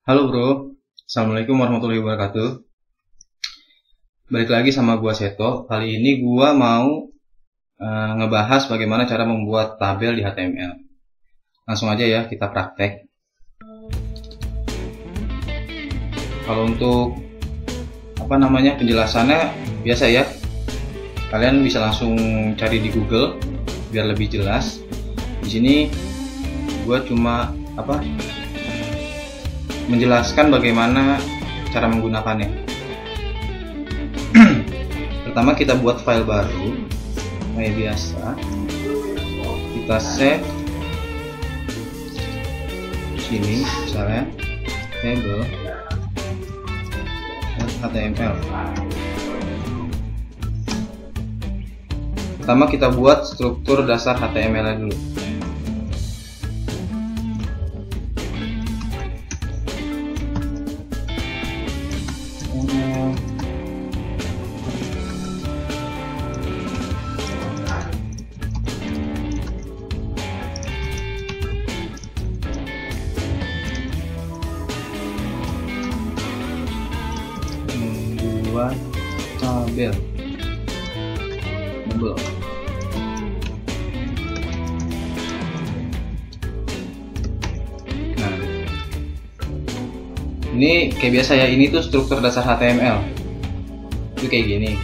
Halo bro, Assalamualaikum warahmatullahi wabarakatuh. Balik lagi sama gua Seto. Kali ini gua mau ngebahas bagaimana cara membuat tabel di HTML. Langsung aja ya, kita praktek. Kalau untuk penjelasannya biasa ya, kalian bisa langsung cari di Google biar lebih jelas. Di sini gua cuma menjelaskan bagaimana cara menggunakannya. Pertama kita buat file baru kayak biasa, kita save sini misalnya table HTML. Pertama kita buat struktur dasar HTML dulu. Membuat tabel mobile. Nah, ini kayak biasa ya, ini tuh struktur dasar HTML itu kayak gini.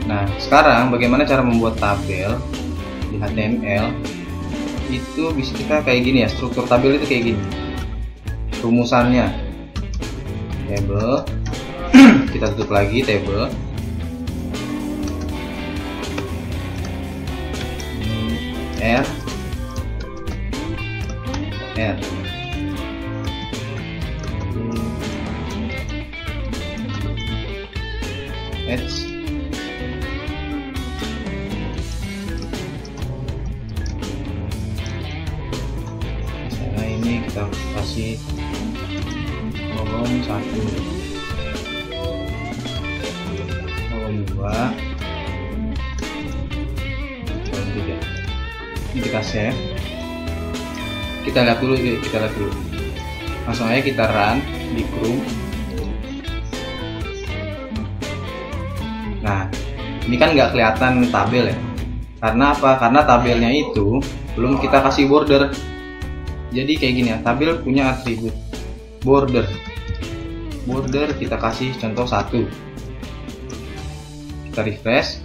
Nah, sekarang bagaimana cara membuat tabel di HTML itu bisa kita kayak gini ya. Struktur tabel itu kayak gini, rumusannya table, kita tutup lagi table, R H misalnya ini kita kasih kolom 1, kolom 2, kolom 3. Ini kita save, kita lihat dulu, langsung aja kita run di Chrome. Nah, ini kan nggak kelihatan tabel ya, karena apa? Karena tabelnya itu belum kita kasih border. Jadi kayak gini ya, tabel punya atribut border kita kasih contoh 1, kita refresh.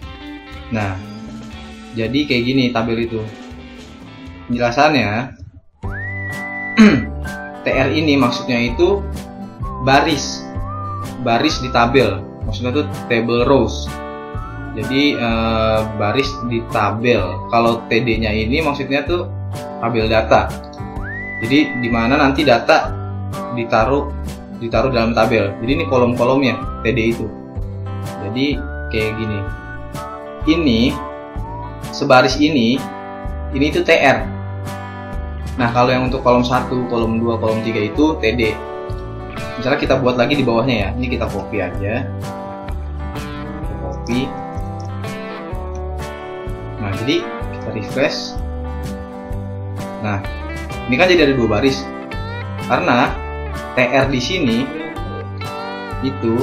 Nah, jadi kayak gini tabel itu. Penjelasannya TR ini maksudnya itu baris di tabel, maksudnya itu table rows. Jadi baris di tabel. Kalau TD nya ini maksudnya tuh tabel data. Jadi dimana nanti data ditaruh dalam tabel. Jadi ini kolom-kolomnya TD itu. Jadi kayak gini. Ini sebaris ini itu TR. Nah, kalau yang untuk kolom 1, kolom 2, kolom 3 itu TD. Misalnya kita buat lagi di bawahnya ya. Ini kita copy aja. Kita copy. Nah, jadi kita refresh. Nah, ini kan jadi ada 2 baris. Karena TR di sini itu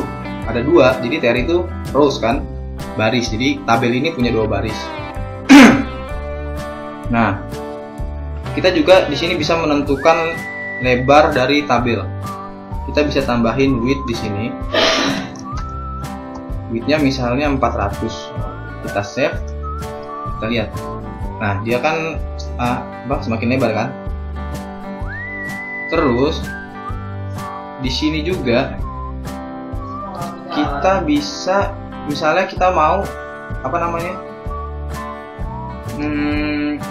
ada 2. Jadi TR itu rows kan, baris. Jadi tabel ini punya 2 baris. Nah, kita juga di sini bisa menentukan lebar dari tabel. Kita bisa tambahin width di sini. Widthnya misalnya 400. Kita save. Kita lihat. Nah, dia kan semakin lebar kan. Terus di sini juga kita bisa, misalnya kita mau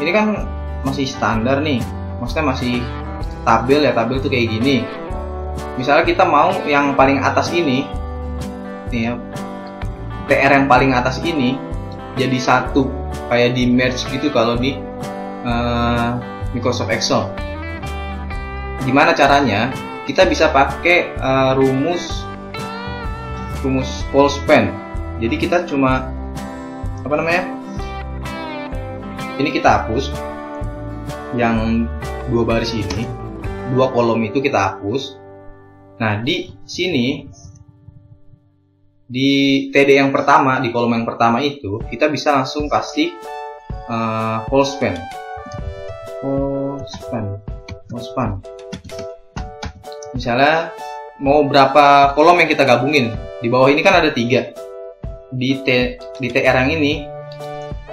ini kan masih standar nih, maksudnya masih tabel ya, tabel tuh kayak gini. Misalnya kita mau yang paling atas ini nih ya, TR yang paling atas ini jadi 1, kayak di merge gitu kalau di Microsoft Excel. Gimana caranya? Kita bisa pakai rumus full span. Jadi kita cuma ini kita hapus yang 2 baris ini, dua kolom itu kita hapus. Nah, di sini di TD yang pertama, di kolom yang pertama itu kita bisa langsung kasih whole span. Misalnya mau berapa kolom yang kita gabungin. Di bawah ini kan ada 3. Di TR yang ini,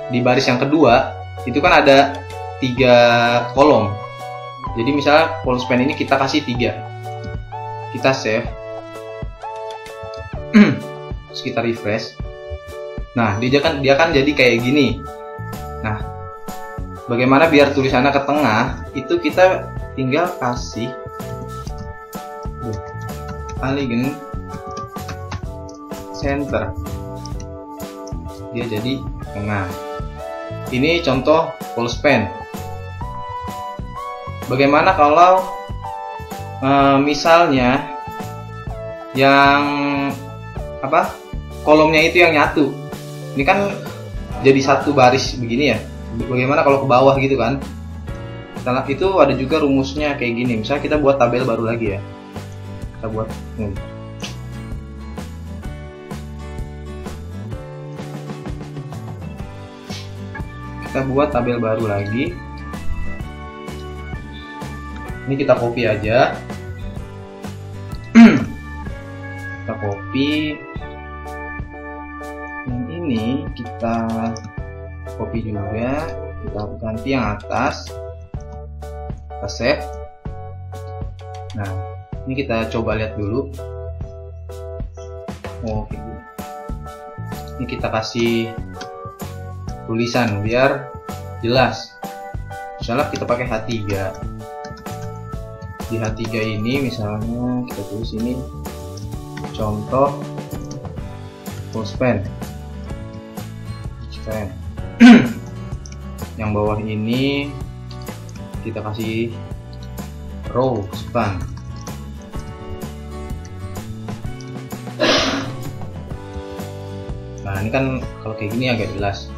di baris yang kedua itu kan ada 3 kolom. Jadi misalnya whole span ini kita kasih 3. Kita save. Terus kita refresh. Nah, dia kan jadi kayak gini. Nah, bagaimana biar tulisannya ke tengah? Itu kita tinggal kasih align center. Dia jadi tengah. Ini contoh whole span. Bagaimana kalau misalnya yang kolomnya itu yang nyatu? Ini kan jadi satu baris begini ya. Bagaimana kalau ke bawah gitu kan? Setelah itu ada juga rumusnya kayak gini. Misalnya kita buat tabel baru lagi ya. Kita buat tabel baru lagi. Ini kita copy aja. Kita copy. Yang ini kita copy juga. Kita ganti yang atas. Kita save. Nah, ini kita coba lihat dulu. Oke. Ini kita kasih tulisan biar jelas. Misalnya kita pakai H3. Di H3 ini misalnya kita tulis ini contoh whole span. Yang bawah ini kita kasih row span. Nah, ini kan kalau kayak gini agak jelas.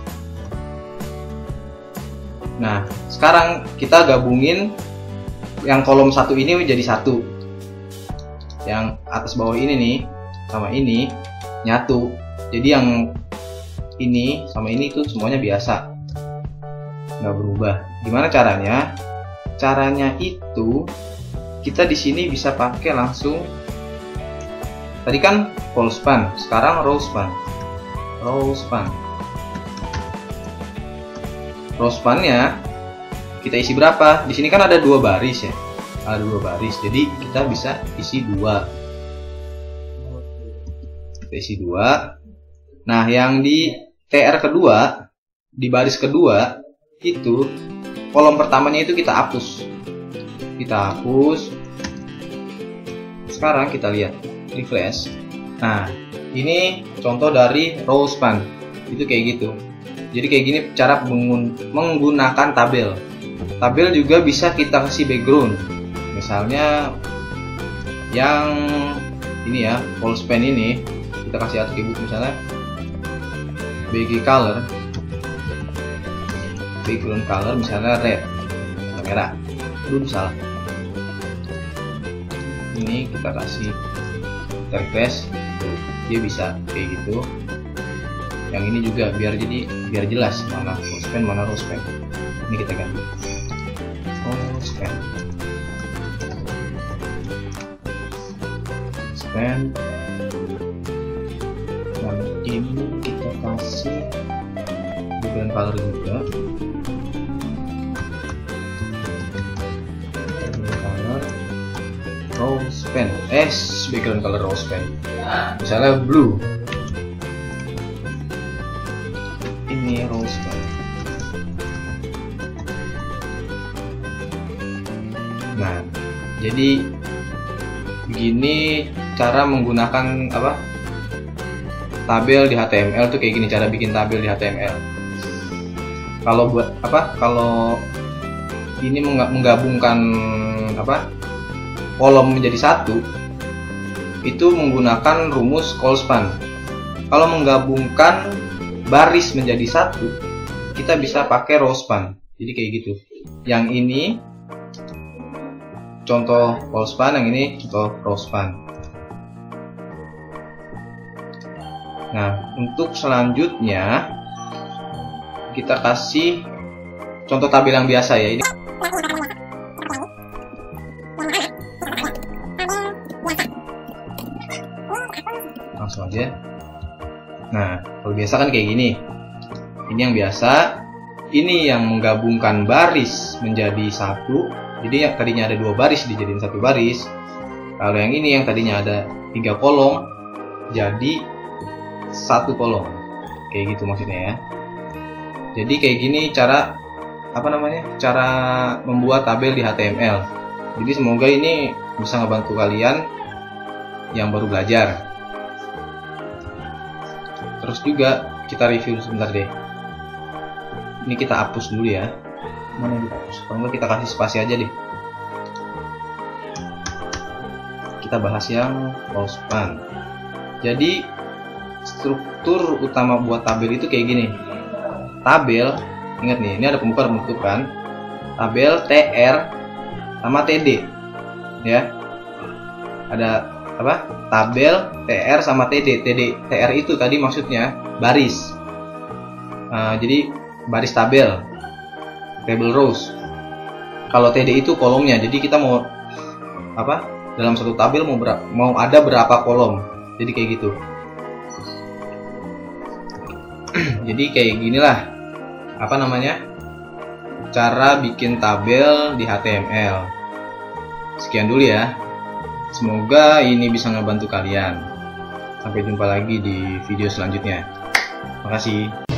Nah, sekarang kita gabungin yang kolom 1 ini menjadi 1. Yang atas bawah ini nih sama ini nyatu. Jadi yang ini sama ini itu semuanya biasa, nggak berubah. Gimana caranya? Caranya itu kita di sini bisa pakai langsung. Tadi kan whole span, sekarang row span. Row span-nya kita isi berapa? Di sini kan ada 2 baris ya. Ada 2 baris. Jadi kita bisa isi 2. Kita isi 2. Nah, yang di TR kedua, di baris kedua itu kolom pertamanya itu kita hapus. Sekarang kita lihat refresh. Nah, ini contoh dari row span. Itu kayak gitu. Jadi kayak gini cara menggunakan tabel. Tabel juga bisa kita kasih background. Misalnya yang ini ya, whole span ini kita kasih atribut misalnya BG color, background color misalnya red, merah. Salah. Ini kita kasih refresh, dia bisa kayak gitu. Yang ini juga biar jelas mana whole span mana row span. Ini kita ganti whole span. Dan ini kita kasih background color juga. Row span, background color row span. Misalnya blue. Ini row span. Nah, jadi begini cara menggunakan tabel di HTML tuh kayak gini cara bikin tabel di HTML. Kalau buat kalau ini menggabungkan kolom menjadi satu, itu menggunakan rumus whole span. Kalau menggabungkan baris menjadi satu, kita bisa pakai row span. Jadi kayak gitu. Yang ini contoh wall span, yang ini contoh row span. Nah, untuk selanjutnya kita kasih contoh tabel yang biasa ya. Ini langsung aja. Nah, kalau biasa kan kayak gini. Ini yang biasa. Ini yang menggabungkan baris menjadi satu. Jadi yang tadinya ada 2 baris dijadiin 1 baris. Kalau yang ini yang tadinya ada 3 kolom jadi 1 kolom. Kayak gitu maksudnya ya. Jadi kayak gini cara cara membuat tabel di HTML. Jadi semoga ini bisa ngebantu kalian yang baru belajar. Terus juga kita review sebentar deh. Ini kita hapus dulu ya. Mana yang kita hapus? Kalau enggak kita kasih spasi aja deh. Kita bahas yang row span. Jadi struktur utama buat tabel itu kayak gini. Tabel, ingat nih, ini ada pembuka dan penutup kan. Tabel TR sama TD. Ya. Ada apa? Tabel TR sama TD. TR itu tadi maksudnya baris. Jadi baris tabel, table rows. Kalau TD itu kolomnya. Jadi kita mau dalam satu tabel mau ada berapa kolom. Jadi kayak gitu. Jadi kayak ginilah cara bikin tabel di HTML. Sekian dulu ya. Semoga ini bisa ngebantu kalian. Sampai jumpa lagi di video selanjutnya. Makasih.